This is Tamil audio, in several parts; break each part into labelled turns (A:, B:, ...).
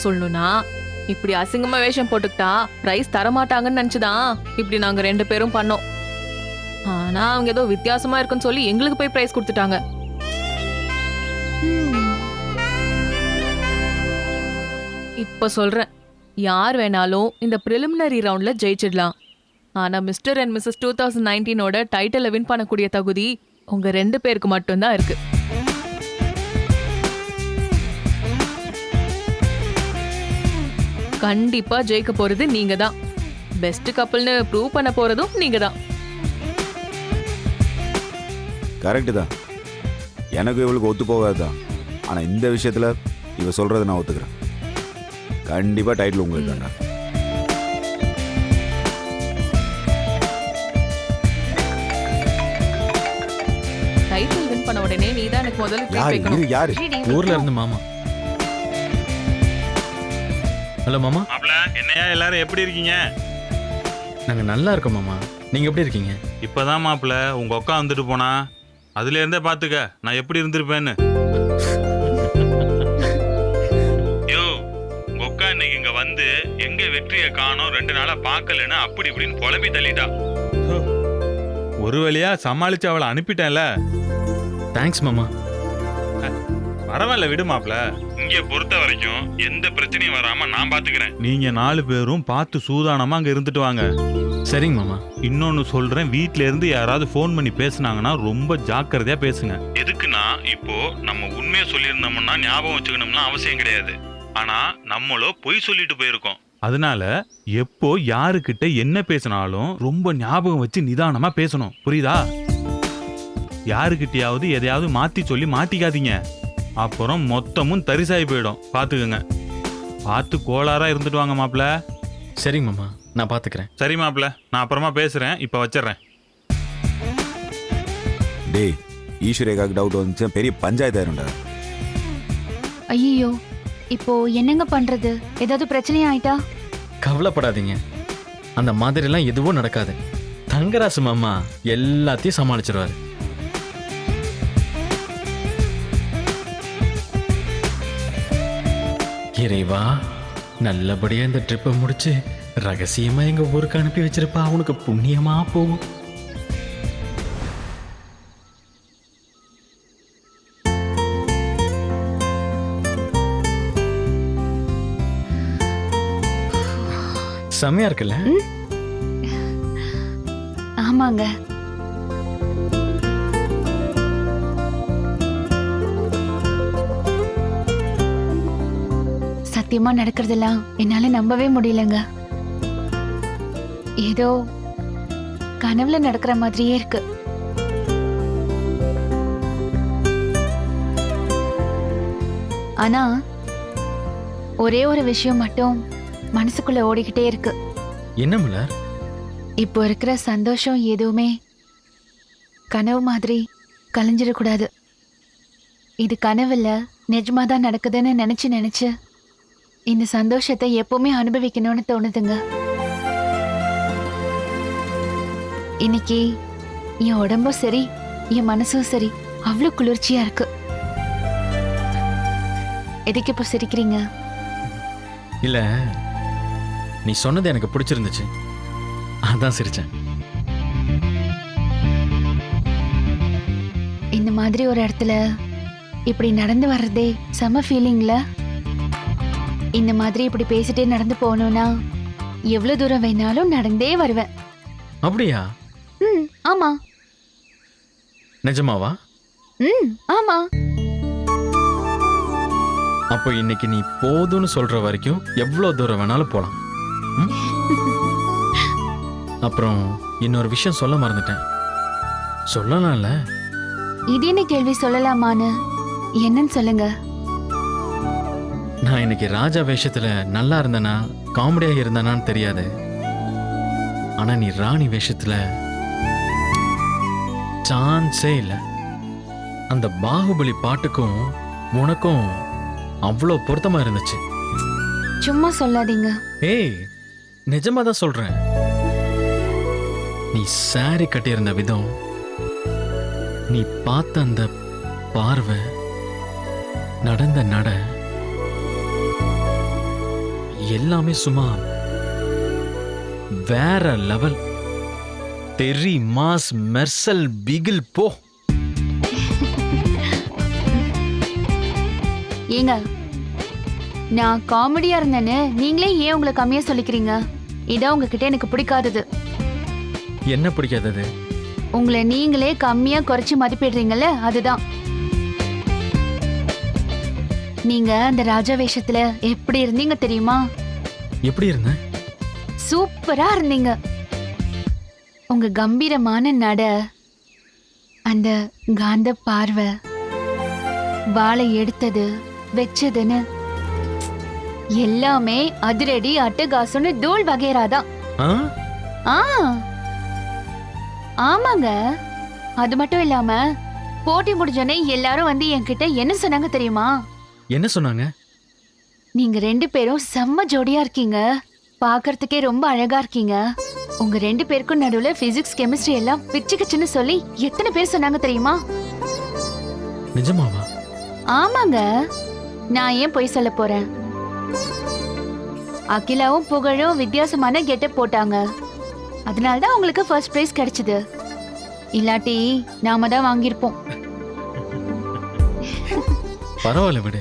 A: சொல்லணும்னா இப்படி அசிங்கமா வேஷம் போட்டுக்கிட்டா பிரைஸ் தரமாட்டாங்கன்னு நினைச்சுதான் இப்படி நாங்க 2 பேரும் பண்ணோம். ஆனா அவங்க ஏதோ வித்தியாசமா இருக்குன்னு சொல்லி எங்களுக்கு போய் பிரைஸ் கொடுத்துட்டாங்க. இப்ப சொல்றேன், யார் வேணாலும் இந்த பிரிலிமினரி ரவுண்ட்ல ஜெயிச்சிடலாம். ஆனா மிஸ்டர் அண்ட் மிஸ்ஸஸ் 2019ஓட டைட்டிலை வின் பண்ணக்கூடிய தகுதி உங்க 2 பேருக்கு மட்டும்தான் இருக்கு. கண்டிப்பா ஜெயிக்க போறது நீங்க தான். பெஸ்ட் கப்பல்னு ப்ரூவ் பண்ண போறதும் நீங்க தான்.
B: கரெக்டு தான். எனக்கு இவளுக்கு ஒத்து போகாதுதான். ஆனா இந்த விஷயத்துல இவ சொல்றதை நான் ஒத்துக்கிறேன். கண்டிப்பா டைட்டில் உங்களுக்கு தான்டா.
A: டைட்டில் வின் பண்ண உடனே நீ தான் எனக்கு முதல்ல ட்ரீட்
B: யாரு
A: வைக்கணும்.
B: இது யாரு?
C: ஊர்ல இருந்து மாமா. ஹலோ மாமா.
D: மாப்ள, என்னையா எல்லாரும் எப்படி இருக்கீங்க?
C: நாங்க நல்லா இருக்கோம் மாமா. நீங்க எப்படி இருக்கீங்க?
D: இப்பதான் மாப்ள உங்க அக்கா வந்துட்டு போனா. அதுல இருந்தே பாத்துக்க நான் எப்படி இருந்திருப்பேன்னு. யோ, உங்க அக்கா இன்னைக்கு இங்க வந்து எங்க வெற்றியை காணோம் 2 நாளா பாக்கலன்னு அப்படி இப்படின்னு புலம்பி தள்ளிட்டா. ஒரு வழியா சமாளிச்சு அவளை அனுப்பிட்டேன்ல.
C: தேங்க்ஸ் மாமா.
D: பரவாயில்ல விடு மாப்ள. இங்க பொறுத்த வரைக்கும் எந்த பிரச்சனையும் வராம நான் பாத்துக்கிறேன். நீங்க 4 பேரும் பார்த்து சூதானமா அங்க இருந்துட்டு வாங்க.
C: சரிங்க மாமா.
D: இன்னொன்னு சொல்றேன், வீட்ல இருந்து யாராவது ஃபோன் பண்ணி பேசுனாங்கன்னா ரொம்ப ஜாக்கிரதையா பேசுங்க. எதுக்குன்னா இப்போ நம்ம உண்மையை சொல்லியிருந்தோம்னா ஞாபகம் வச்சுக்கணும்னா அவசியம் கிடையாது. ஆனா நம்மளோ பொய் சொல்லிட்டு போயிருக்கோம். அதனால எப்போ யாருக்கிட்ட என்ன பேசினாலும் ரொம்ப ஞாபகம் வச்சு நிதானமா பேசணும். புரியுதா? யாருக்கிட்டையாவது எதையாவது மாத்தி சொல்லி மாட்டிக்காதீங்க. அப்புறம் மொத்தமும் தரிசாயி போயிடும். பாத்துக்கங்க. பார்த்து கோளாரா இருந்துட்டு வாங்க மாப்ள.
C: சரிங்க மாமா, நான் பாத்துக்கிறேன்.
D: சரி மாப்ள, நான் அப்புறமா பேசுறேன். இப்ப வச்சிடுறேன்.
B: டேய், ஈஸ்வரேகாக்கு டவுட் வந்துச்சு, பெரிய பஞ்சாயத்து ஆயிரும்டா.
E: ஐயோ, இப்போ என்னங்க பண்றது? ஏதாவது பிரச்சனை ஆயிட்டா?
C: கவலைப்படாதீங்க, அந்த மாதிரிலாம் எதுவும் நடக்காது. தங்கராசு மாமா எல்லாத்தையும் சமாளிச்சிருவாரு. இறைவா, நல்லபடியா இந்த ட்ரிப்பை முடிச்சு ரகசியமா எங்க ஊருக்கு அனுப்பி வச்சிருப்பா. அவனுக்கு புண்ணியமா போகும். செம்மையா இருக்குல்ல?
E: ஆமாங்க. சத்தியமா நடக்கிறதெல்லாம் என்னால நம்பவே முடியலங்க. ஏதோ கனவுல நடக்கிற மாதிரியே இருக்கு. ஆனா ஒரே ஒரு விஷயம் மட்டும் மனசுக்குள்ள ஓடிக்கிட்டே இருக்கு.
C: என்ன மலர்?
E: இப்போ இருக்கிற சந்தோஷம் எதுவுமே கனவு மாதிரி கலைஞ்சிடக்கூடாது. இது கனவுல நிஜமாதான் நடக்குதுன்னு நினைச்சு இந்த சந்தோஷத்தை எப்பவுமே அனுபவிக்கணும்னு தோணுதுங்க. இன்னைக்கு என் உடம்பும் சரி, என் மனசும் சரி, அவ்வளவு குளிர்ச்சியா இருக்கு. எதுக்கு இப்போ சிரிக்கிறீங்க?
C: இல்ல, நீ சொன்னது எனக்கு பிடிச்சிருந்துச்சு, அதான் சிரிச்சேன்.
E: இந்த மாதிரி ஒரு இடத்துல இப்படி நடந்து வர்றதே செம ஃபீலிங்ல. இந்த மாதிரி இப்படி பேசிட்டே நடந்து போகணும்னா எவ்வளவு தூரம் வேணாலும் நடந்தே வருவேன்.
C: அப்படியா?
E: ஆமா.
C: நிஜமாவா?
E: ஆமா.
C: அப்போ இன்னைக்கு நீ போதும்னு சொல்ற வரைக்கும் எவ்வளவு தூரம் வேணாலும் போலாம். அப்புறம் இன்னொரு விஷயம் சொல்ல மறந்துட்டேன். சொல்லலாம்ல?
E: இது என்ன கேள்வி, சொல்லலாமான்னு? என்னன்னு சொல்லுங்க.
C: நான் இன்னைக்கு ராஜா வேஷத்துல நல்லா இருந்தனா காமெடியா இருந்தானான்னு தெரியாது. ஆனா நீ ராணி வேஷத்துல சான்ஸே இல்லை. அந்த பாகுபலி பாட்டுக்கும் உனக்கும் அவ்வளோ பொருத்தமா இருந்துச்சு.
E: சும்மா சொல்லாதீங்க.
C: ஏய், நிஜமா தான் சொல்றேன். நீ சாரி கட்டியிருந்த விதம், நீ பார்த்த அந்த பார்வை, நடந்த நட, எல்லாமே சும்மா வேற லெவல். தெரி, மாஸ், மெர்சல், பிகில் போ.
E: ஏங்க, நான் காமெடியா இருந்தேன்னு நீங்களே ஏன் உங்களை கம்மியா சொல்லிக்கிறீங்க? இதான் உங்ககிட்ட எனக்கு பிடிக்காதது.
C: என்ன பிடிக்காதது?
E: உங்களை நீங்களே கம்மியா குறைச்சு மதிப்பிடுறீங்கல்ல, அதுதான். நீங்க அந்த ராஜா வேஷத்துல எப்படி இருந்தீங்க தெரியுமா?
C: எப்படி இருந்தேன்?
E: சூப்பரா இருந்தீங்க. உங்க கம்பீரமான நட, அந்த காந்த பார்வை, வாளை எடுத்தது வச்சதுன்னு எல்லாமே அதிரடி அட்டகாசம்னு தூள் வகைராதான்.
C: ஆ?
E: ஆ, ஆமாங்க. அது மட்டும் இல்லாம போட்டி முடிஞ்சோடனே எல்லாரும் வந்து என்கிட்ட என்ன சொன்னாங்க தெரியுமா?
C: என்ன சொன்னாங்க?
E: நீங்க 2 பேரும் செம்ம ஜோடியா இருக்கீங்க, பார்க்கறதுக்கே ரொம்ப அழகா இருக்கீங்க. உங்க 2 பேருக்கும் நடுவுல பிசிக்ஸ் கெமிஸ்ட்ரி எல்லாம் பிச்சுக்குச்சுன்னு சொல்லி எத்தனை பேர் சொன்னாங்க தெரியுமா?
C: நிஜமாவா?
E: ஆமாங்க. நான் ஏன் பொய் சொல்ல போறேன்? அகிலாவும் புகழும் வித்தியாசமான கெட்டப் போட்டாங்க. அதனாலதான் உங்களுக்கு ஃபர்ஸ்ட் பிரைஸ் கிடைச்சது. இல்லாட்டி நாம தான் வாங்கியிருப்போம்.
C: பரவாயில்ல விடு.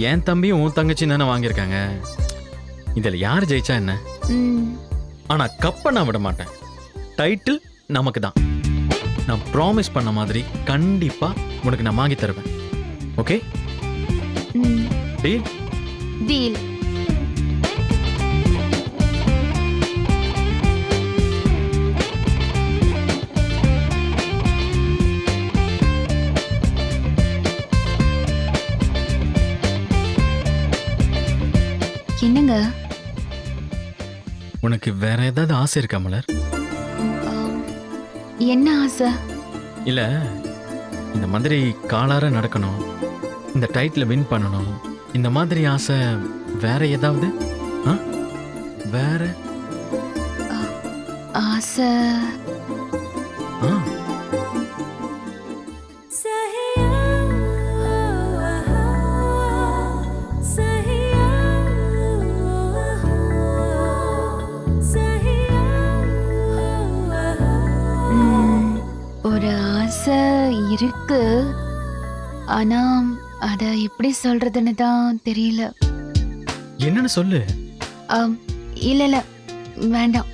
C: என் தம்பியும் உன் தங்கச்சி தானே வாங்கியிருக்காங்க. இதுல யார் ஜெயிச்சா என்ன?
E: ம்,
C: ஆனா கப்பை நான் விட மாட்டேன். டைட்டில் நமக்கு தான். நான் ப்ராமிஸ் பண்ண மாதிரி கண்டிப்பா உனக்கு நான் வாங்கி தருவேன். ஓகே?
E: ம்,
C: டீல்?
E: டீல். என்னங்க?
C: உனக்கு வேற ஏதாவது ஆசை இருக்கா மலர்?
E: ஆம், என்ன ஆசை?
C: இல்ல, இந்த மாதிரி காலார நடக்கணும், இந்த டைட்டில் வின் பண்ணணும், இந்த மாதிரி ஆசை வேற ஏதாவது? ஆ? வேற
E: ஆசை
C: ஆ?
E: ஒரு ஆசை இருக்கு. ஆனா அத எப்படி சொல்றதுன்னு தான் தெரியல.
C: என்னன்னு சொல்லு.
E: இல்ல இல்ல, வேண்டாம்.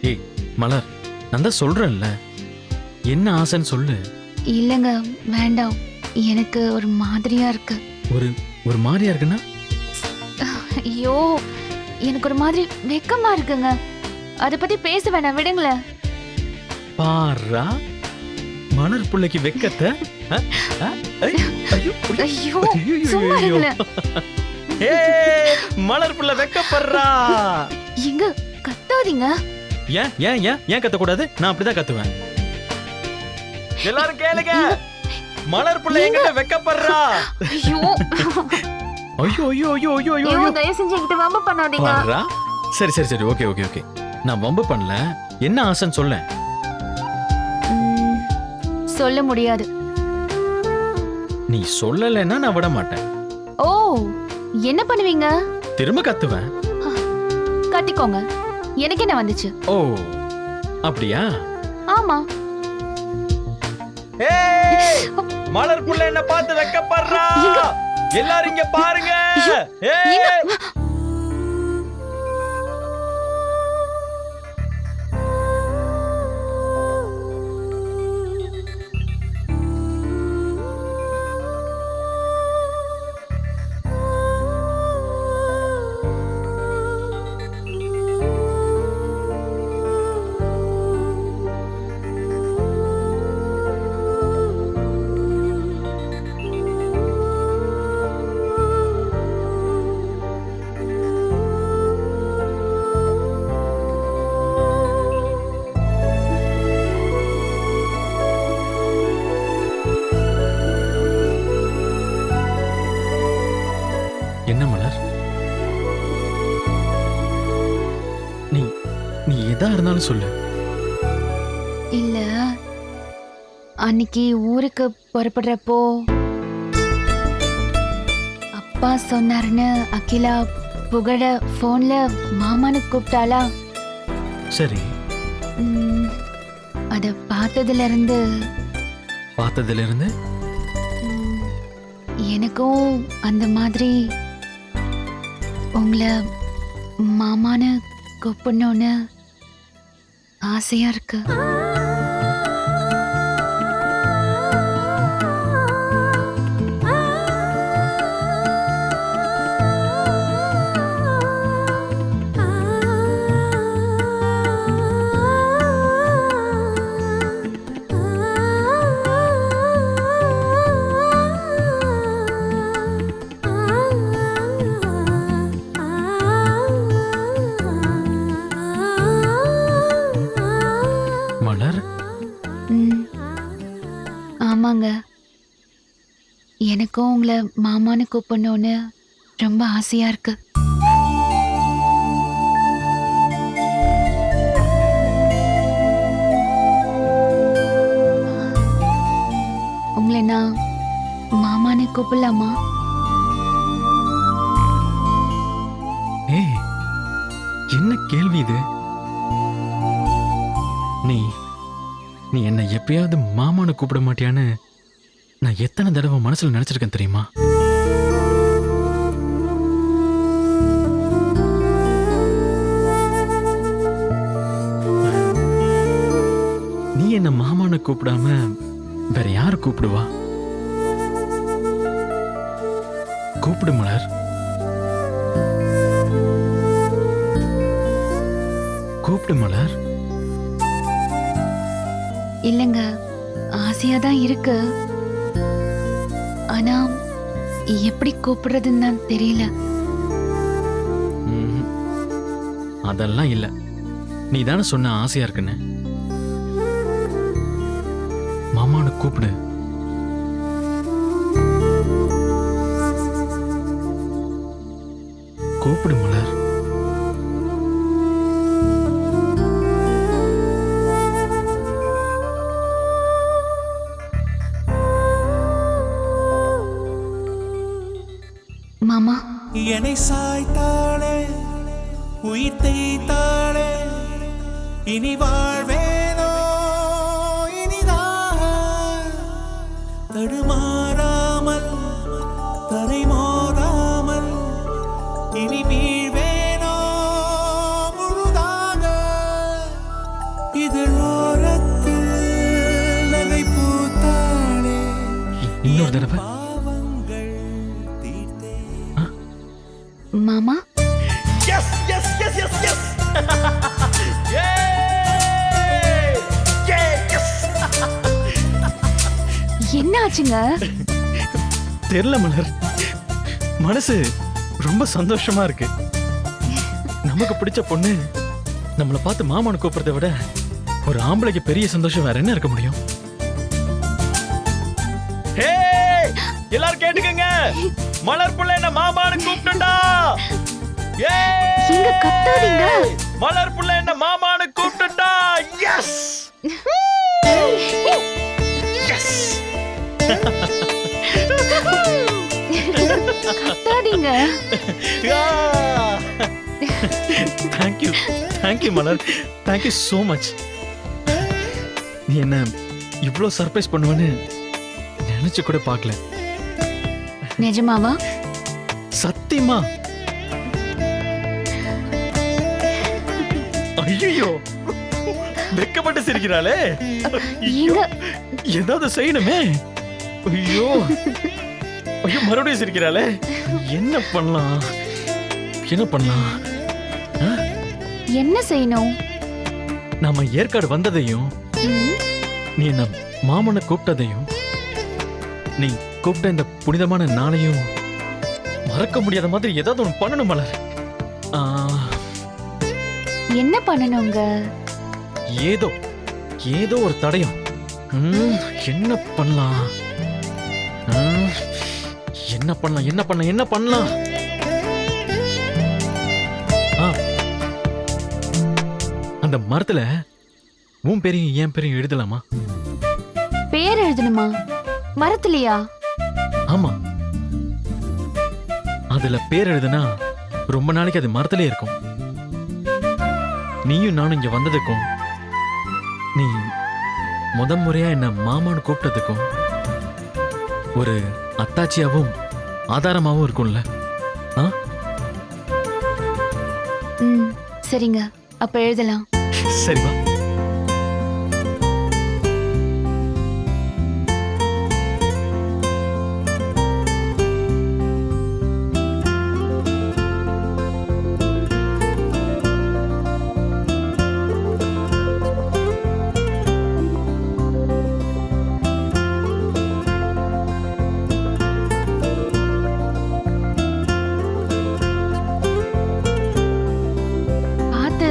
C: ஏய் மலர், நான் தான் சொல்றேன்ல, என்ன ஆசைன்னு சொல்லு.
E: இல்லங்க, வேண்டாம். எனக்கு ஒரு மாதிரியா இருக்கு.
C: ஒரு மாதிரியா இருக்குன்னா?
E: ஐயோ, எனக்கு ஒரு மாதிரி வெக்கமா இருக்குங்க. அத பத்தி பேச வேணாம், விடுங்களேன்.
C: பாரா, மலர் புள்ளைக்கு வெக்கத்தை. ஆ? ஆ? ஐ, ஐயோ,
E: ஐயோ,
C: ஐயோ,
E: சும்மா
C: ஐயோ.
E: இருங்களேன்.
C: ஏய், மலர் புள்ள வெக்கப்படுறா.
E: எங்க கத்தாதீங்க.
C: ஏன் ஏன் ஏன் ஏன் கத்தக்கூடாது? நான் அப்படிதான் கத்துவேன். எல்லாரும் கேளுங்க, மலர் புள்ள என்கிட்ட வெக்கப்படுறா.
E: ஐயோ
C: ஐயோ ஐயோ ஐயோ ஐயோ ஐயோ
E: ஐயோ, தயவு செஞ்சு என்கிட்ட வம்பு பண்ணாதீங்க.
C: பாரா. சரி சரி சரி, ஓகே ஓகே ஓகே. நான் வம்பு பண்ணல. என்ன ஆசைன்னு சொல்ல?
E: சொல்ல முடியாது.
C: நீ சொல்லலைன்னா நான் விட மாட்டேன்.
E: ஓ, என்ன பண்ணுவீங்க?
C: திரும்ப கத்துவேன்.
E: கத்திக்கோங்க, எனக்கு என்ன வந்துச்சு?
C: ஓ, அப்படியா?
E: ஆமா.
C: ஏய், மலர் புள்ள என்ன பார்த்து வெக்கப்படுறா. எல்லாரும் இங்க பாருங்க. ஏய், என்ன மலர், நீ நீ எதா இருந்தாலும் சொல்லு.
E: இல்ல, அன்னைக்கு ஊருக்கு புறப்படுறப்போ அப்பா சொன்னாருன்னு அகிலா புகழ போன்ல மாமான்னு கூப்பிட்டாளா?
C: சரி,
E: அத பார்த்ததுல இருந்து
C: பார்த்ததிலிருந்து
E: எனக்கும் அந்த மாதிரி உங்களை மாமான்னு கூப்பிடணும்னு ஆசையா இருக்கு.
C: மலர்,
E: ம், ஆமாங்க, எனக்கும் உங்களை மாமான்னு கூப்பிடணும்னு ரொம்ப ஆசையா இருக்கு. உங்களை நான் மாமான்னு கூப்பிடலாமா?
C: ஏய், என்ன கேள்வி இது? நீ நீ என்னை எப்பயாவது மாமான்னு கூப்பிட மாட்டியான்னு நான் எத்தனை தடவை மனசுல நினைச்சிருக்கேன் தெரியுமா? நீ என்ன மாமான்னு கூப்பிடாம வேற யாரு கூப்பிடுவா? கூப்பிடு மலர், கூப்பிடு மலர்.
E: இல்லைங்க, ஆசையா தான் இருக்கு. ஆனா எப்படி கூப்பிடுறதுன்னு தான் தெரியல.
C: ம்ஹும். அதெல்லாம் இல்ல, நீ தானே சொன்ன ஆசையா இருக்குன்னு. மாமான்னு கூப்பிடு. கூப்பிடு மலர்.
E: மாமா,
F: என்னை சாய்த்தாளே, உயிர் தேய்த்தாளே, இனி வாழ்வேனோ இனிதாக, தடுமாறாமல் தரை மோதாமல், இனி வீழ்வேனோ முழுதாக, இதழோரத்தில் நகை பூத்தாளே,
C: இன்னொரு தடவை.
E: மாமா,
F: Yes, yes, yes, yes, yes. Yay! Yay, yes.
E: என்ன ஆச்சுங்க?
C: தெரியல மலர், மனசு ரொம்ப சந்தோஷமா இருக்கு. நமக்கு பிடிச்ச பொண்ணு நம்மளை பார்த்து மாமான்னு கூப்பிடுறத விட ஒரு ஆம்பளைக்கு பெரிய சந்தோஷம் வேற என்ன இருக்க முடியும்? ஹே, எல்லாரும் கேட்டுக்கங்க, மலர் புள்ள என்ன மாமான்னு கூப்பிட்டுடா.
E: எங்க கத்தாதீங்க.
C: மலர் புள்ள என்ன மாமான்னு கூப்பிட்டுடா. Yes yes.
E: கத்தாதீங்க.
C: Thank you Malar, thank you so much. நீ என்ன இவ்ளோ சர்ப்ரைஸ் பண்ணுவேன்னு நினைச்சு கூட பார்க்கல.
E: நிஜமாவா?
C: சத்தியமா? ஐயோ, வெக்கப்பட்டு சிரிக்கிறாளே.
E: எங்க
C: ஏதாவது செய்யணுமே. ஐயோ ஐயோ, மறுபடியும் சிரிக்கிறாளே. என்ன பண்ணலாம், என்ன பண்ணலாம்?
E: என்ன செய்யணும்?
C: நாம ஏற்காடு வந்ததையும்,
E: ம்,
C: நீ என்ன மாமனை கூப்பிட்டதையும், நீ கூப்பிட்ட இந்த புனிதமான நாளையும் மறக்க முடியாத மாதிரி ஏதாவது ஒன்று பண்ணணும் மலர்.
E: என்ன பண்ணணுங்க?
C: ஏதோ ஏதோ ஒரு தடயம். என்ன பண்ணலாம், என்ன பண்ணலாம், என்ன பண்ணலாம், என்ன பண்ணலாம்? அந்த மரத்துல உன் பேரையும் என் பேரையும் எழுதலாமா?
E: பேர் எழுதணுமா? மரத்துலயா?
C: ஆமா, அதுல பேர் எழுதுனா ரொம்ப நாளைக்கு அது மரத்திலே இருக்கும். நீயும் நானும் இங்க வந்ததுக்கும் நீ முறையா என்ன மாமான்னு கூப்பிட்டதுக்கும் ஒரு அத்தாட்சியாவும் ஆதாரமாவும் இருக்கும்ல.
E: சரிங்க, அப்ப எழுதலாம்.
C: சரிவா.
E: பாத்து.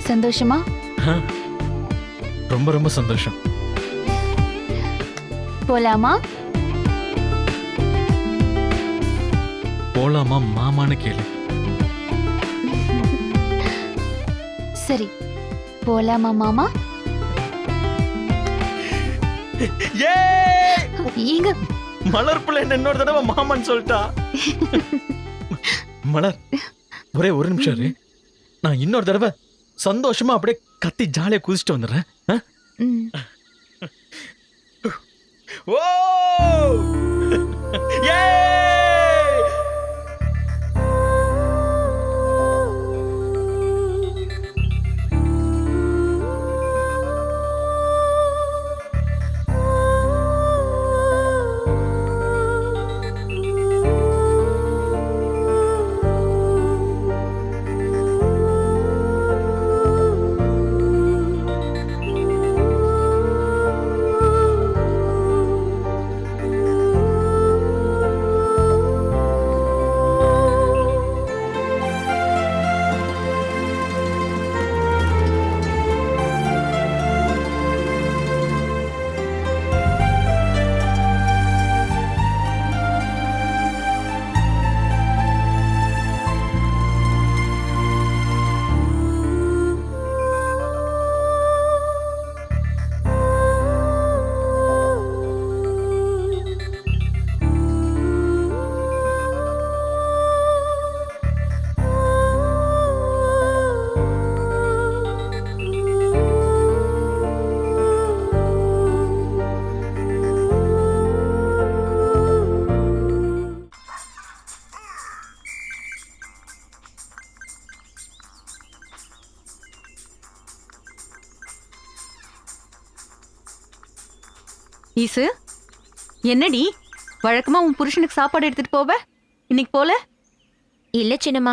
E: சந்தோஷமா?
C: ரொம்ப ரொம்ப சந்தோஷம்.
E: போலாமா?
C: போலாமா மாமான்னு கேளு.
E: சரி, போலாமா மாமா? ஏங்க
C: மலர் பிள்ளை இன்னொரு தடவை மாமான்னு சொல்லிட்டா. மலர், ஒரே ஒரு நிமிஷம் இரு. நான் இன்னொரு தடவை சந்தோஷமா அப்படியே கத்தி ஜாலியா குதிச்சுட்டு வந்துடுறேன்.
E: ம்.
C: ஓ! யே!
G: ஈசு, என்னடி வழக்கமா உன் புருஷனுக்கு சாப்பாடு எடுத்துட்டு போவ, இன்னைக்கு போல?
H: இல்ல சின்னம்மா,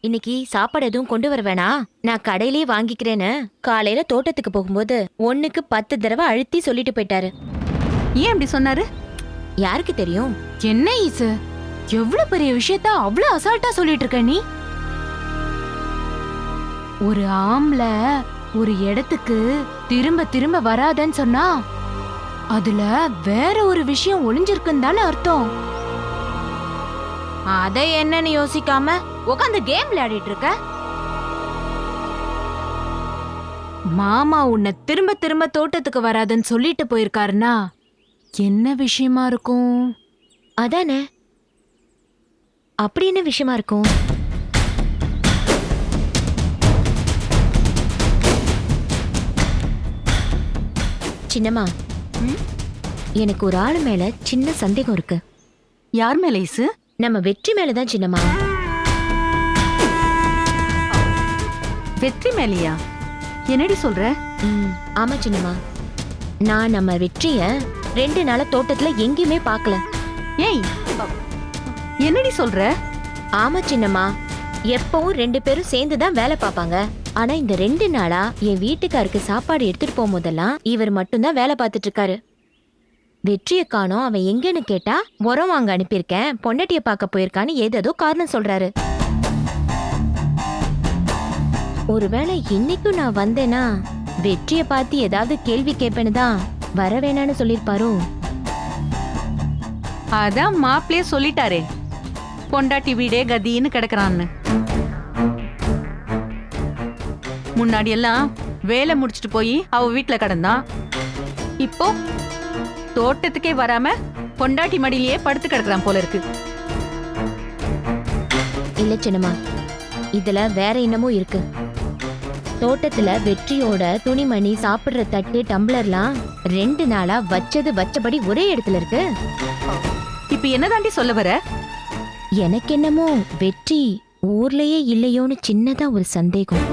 H: இன்னைக்கு சாப்பாடு எதுவும் கொண்டு வர வேணாம், நான் கடையிலேயே வாங்கிக்கிறேன்னு காலையில தோட்டத்துக்கு போகும்போது 1க்கு 10 தடவை அழுத்தி சொல்லிட்டு போயிட்டாரு.
G: ஏன் அப்படி சொன்னாரு?
H: யாருக்கு தெரியும்?
G: என்ன ஈசு, எவ்வளவு பெரிய விஷயத்த அவ்வளவு அசால்ட்டா சொல்லிட்டு இருக்க நீ? ஒரு ஆம்பளை ஒரு இடத்துக்கு திரும்ப திரும்ப வராதன்னு சொன்னா அதுல வேற ஒரு விஷயம் ஒளிஞ்சிருக்குன்னு தானே அர்த்தம். அத என்னன்னு யோசிக்காம உட்காந்து கேம் விளையாடிட்டு இருக்க. மாமா உன்னை திரும்ப திரும்ப தோட்டத்துக்கு வராதுன்னு சொல்லிட்டு போயிருக்காருன்னா என்ன விஷயமா இருக்கும்?
H: அதானே, அப்படி என்ன விஷயமா இருக்கும்? சின்னம்மா, எனக்கு ஒரு ஆளு மேல சின்ன சந்தேகம் இருக்கு.
G: யார் மேல ஈசு?
H: நம்ம வெற்றி மேலதான் சின்னம்மா.
G: வெற்றி மேலையா? என்னடி சொல்ற?
H: ஆமா சின்னம்மா, நான் நம்ம வெற்றிய 2 நாளா தோட்டத்துல எங்கேயுமே பார்க்கல.
G: ஏய், என்னடி சொல்ற?
H: ஆமா சின்னம்மா, எப்பவும் 2 பேரும் சேர்ந்துதான் வேலை பார்ப்பாங்க. ஆனா இந்த 2 நாளா என் வீட்டுக்காருக்கு சாப்பாடு எடுத்துட்டு போகும்போதெல்லாம் இவர் மட்டும்தான் வேலை பார்த்துட்டு இருக்காரு. வெற்றியை காணோம், அவன் எங்கன்னு கேட்டா உரம் வாங்க அனுப்பியிருக்கேன், பொண்டாட்டிய பார்க்க போயிருக்கான்னு ஏதேதோ காரணம் சொல்றாரு. ஒருவேளை இன்னைக்கும் நான் வந்தேனா வெற்றியை பார்த்து ஏதாவது கேள்வி கேட்பேன்னு தான் வர வேணான்னு சொல்லியிருப்பாரோ?
I: அதான் மாப்பிள்ளையே சொல்லிட்டாரே, பொண்டாட்டி வீடே கதின்னு கிடக்குறான்னு. முன்னாடி எல்லாம் வேலை முடிச்சிட்டு போய் அவ வீட்டுல கிடந்தான். இப்போ தோட்டத்துக்கே வராம பொண்டாட்டி மடியிலேயே படுத்து கிடக்குறான் போல இருக்கு.
H: இல்ல சின்னம்மா, இதுல வேற என்னமோ இருக்கு. தோட்டத்துல வெற்றியோட துணிமணி, சாப்பிடுற தட்டு, டம்ளர்லாம் 2 நாளா வச்சபடி ஒரே இடத்துல இருக்கு.
I: இப்ப என்னதாண்டி சொல்ல வர?
H: எனக்கு என்னமோ வெற்றி ஊர்லயே இல்லையோன்னு சின்னதா ஒரு சந்தேகம்.